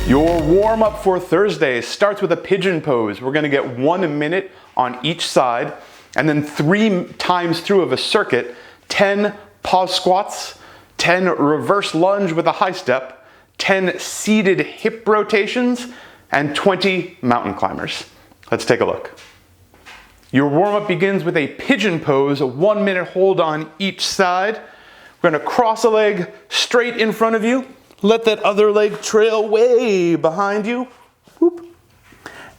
Your warm-up for Thursday starts with a pigeon pose. We're gonna get 1 minute on each side, and then 3 times through of a circuit, 10 pause squats, 10 reverse lunge with a high step, 10 seated hip rotations, and 20 mountain climbers. Let's take a look. Your warm-up begins with a pigeon pose, a 1 minute hold on each side. We're gonna cross a leg straight in front of you. Let that other leg trail way behind you. Whoop.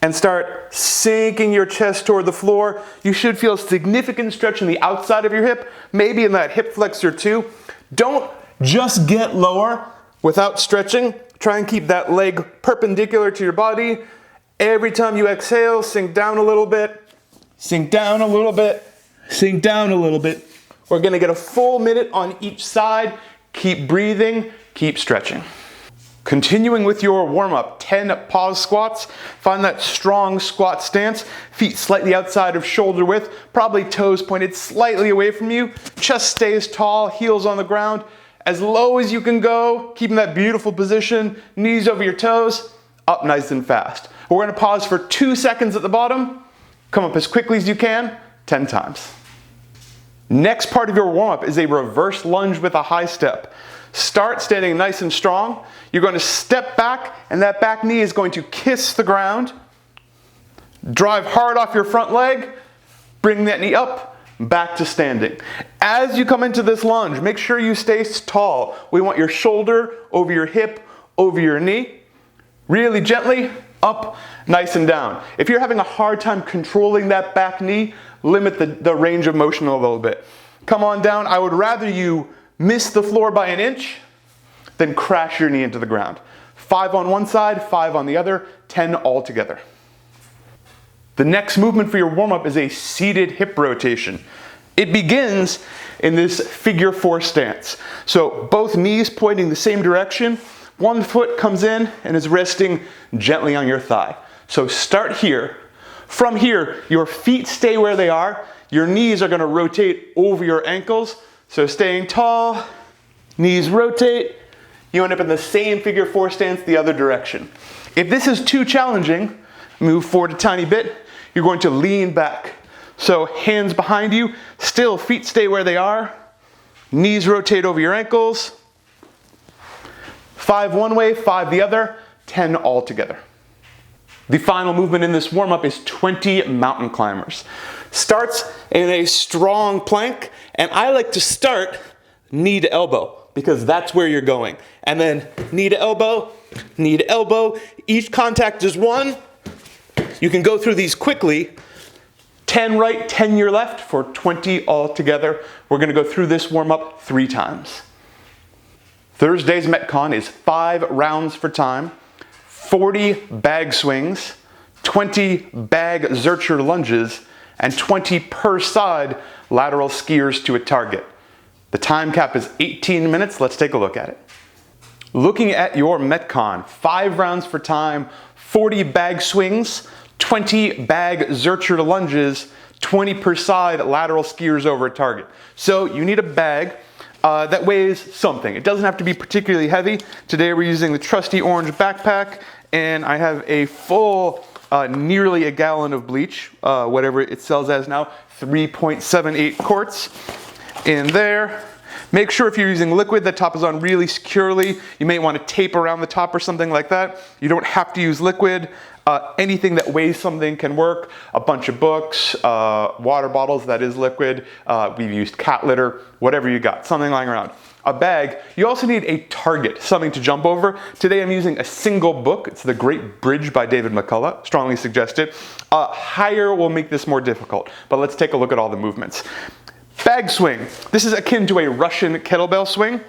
And start sinking your chest toward the floor. You should feel significant stretch in the outside of your hip, maybe in that hip flexor too. Don't just get lower without stretching. Try and keep that leg perpendicular to your body. Every time you exhale, sink down a little bit, sink down a little bit, sink down a little bit. We're gonna get a full minute on each side. Keep breathing, keep stretching. Continuing with your warm-up, 10 pause squats. Find that strong squat stance, feet slightly outside of shoulder width, probably toes pointed slightly away from you. Chest stays tall, heels on the ground. As low as you can go, keeping that beautiful position, knees over your toes, up nice and fast. We're gonna pause for 2 seconds at the bottom, come up as quickly as you can, 10 times. Next part of your warm-up is a reverse lunge with a high step. Start standing nice and strong. You're going to step back, and that back knee is going to kiss the ground. Drive hard off your front leg. Bring that knee up, back to standing. As you come into this lunge, make sure you stay tall. We want your shoulder over your hip, over your knee. Really gently, up, nice and down. If you're having a hard time controlling that back knee, limit the range of motion a little bit. Come on down. I would rather you miss the floor by an inch than crash your knee into the ground. 5 on one side, 5 on the other, 10 all together. The next movement for your warm-up is a seated hip rotation. It begins in this figure 4 stance. So both knees pointing the same direction. One foot comes in and is resting gently on your thigh. So start here. From here, your feet stay where they are. Your knees are gonna rotate over your ankles. So staying tall, knees rotate. You end up in the same figure 4 stance the other direction. If this is too challenging, move forward a tiny bit. You're going to lean back. So hands behind you, still feet stay where they are. Knees rotate over your ankles. 5 one way, 5 the other, 10 all together. The final movement in this warm-up is 20 mountain climbers. Starts in a strong plank, and I like to start knee to elbow because that's where you're going. And then knee to elbow, knee to elbow. Each contact is 1. You can go through these quickly. 10 right, 10 your left for 20 all together. We're gonna go through this warm-up 3 times. Thursday's Metcon is 5 rounds for time, 40 bag swings, 20 bag Zercher lunges, and 20 per side lateral skiers to a target. The time cap is 18 minutes. Let's take a look at it. Looking at your Metcon, 5 rounds for time, 40 bag swings, 20 bag Zercher lunges, 20 per side lateral skiers over a target. So you need a bag that weighs something. It doesn't have to be particularly heavy. Today we're using the trusty orange backpack, and I have a full, nearly a gallon of bleach, whatever it sells as now, 3.78 quarts in there. Make sure if you're using liquid, the top is on really securely. You may want to tape around the top or something like that. You don't have to use liquid. Anything that weighs something can work. A bunch of books, water bottles, that is liquid. We've used cat litter, whatever you got, something lying around. A bag. You also need a target, something to jump over. Today I'm using a single book. It's The Great Bridge by David McCullough. Strongly suggest it. Higher will make this more difficult, but let's take a look at all the movements. Bag swing. This is akin to a Russian kettlebell swing.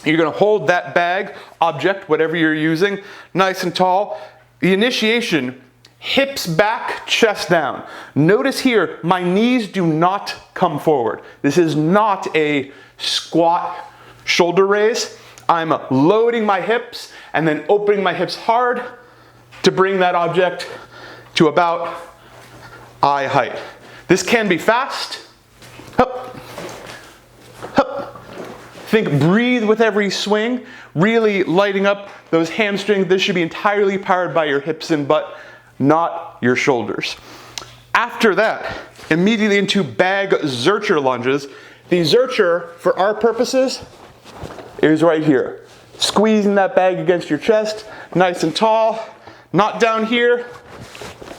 You're gonna hold that bag, object, whatever you're using, nice and tall. The initiation, hips back, chest down. Notice here, my knees do not come forward. This is not a squat shoulder raise. I'm loading my hips and then opening my hips hard to bring that object to about eye height. This can be fast. Hup, hup, Think breathe with every swing, really lighting up those hamstrings. This should be entirely powered by your hips and butt, not your shoulders. After that, immediately into bag Zercher lunges. The Zercher, for our purposes, is right here. Squeezing that bag against your chest, nice and tall, not down here.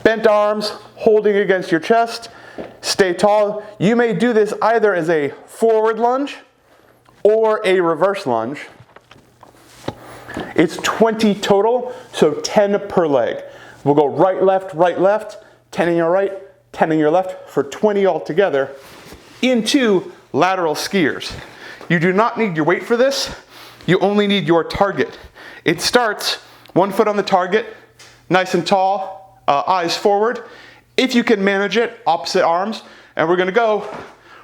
Bent arms, holding against your chest. Stay tall. You may do this either as a forward lunge or a reverse lunge. It's 20 total, so 10 per leg. We'll go right, left, 10 in your right, 10 in your left for 20 altogether into lateral skiers. You do not need your weight for this. You only need your target. It starts 1 foot on the target, nice and tall, eyes forward. If you can manage it, opposite arms, and we're gonna go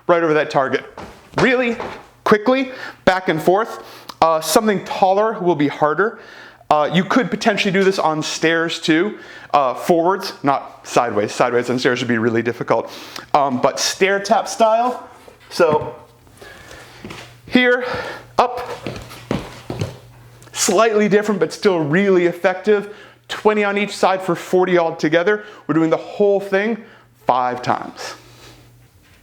right over that target. Really quickly, back and forth. Something taller will be harder. You could potentially do this on stairs too. Forwards, not sideways. Sideways on stairs would be really difficult. But stair tap style. So here, up. Slightly different, but still really effective. 20 on each side for 40 altogether. We're doing the whole thing 5 times.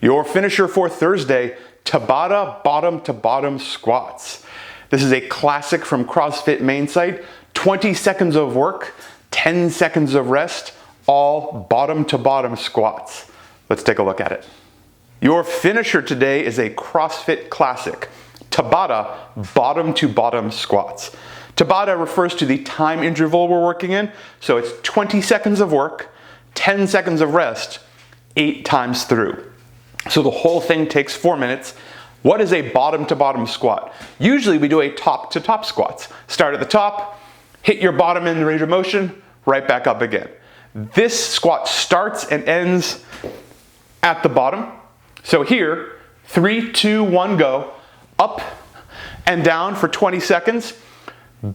Your finisher for Thursday, Tabata bottom to bottom squats. This is a classic from CrossFit main site. 20 seconds of work, 10 seconds of rest, all bottom to bottom squats. Let's take a look at it. Your finisher today is a CrossFit classic, Tabata bottom to bottom squats. Tabata refers to the time interval we're working in, so it's 20 seconds of work, 10 seconds of rest, 8 times through. So the whole thing takes 4 minutes. What is a bottom to bottom squat? Usually we do a top to top squats. Start at the top, hit your bottom in the range of motion, right back up again. This squat starts and ends at the bottom. So here, 3, 2, 1, go. Up and down for 20 seconds.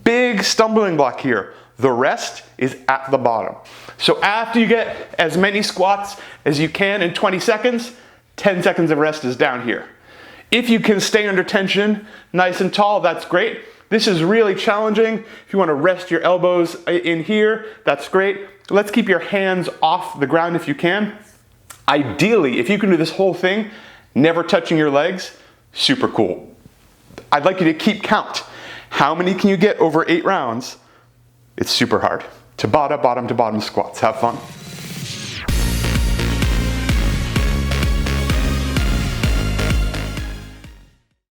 Big stumbling block here. The rest is at the bottom. So after you get as many squats as you can in 20 seconds, 10 seconds of rest is down here. If you can stay under tension, nice and tall, that's great. This is really challenging. If you want to rest your elbows in here, that's great. Let's keep your hands off the ground if you can. Ideally, if you can do this whole thing, never touching your legs, super cool. I'd like you to keep count. How many can you get over 8 rounds? It's super hard. Tabata bottom to bottom squats. Have fun.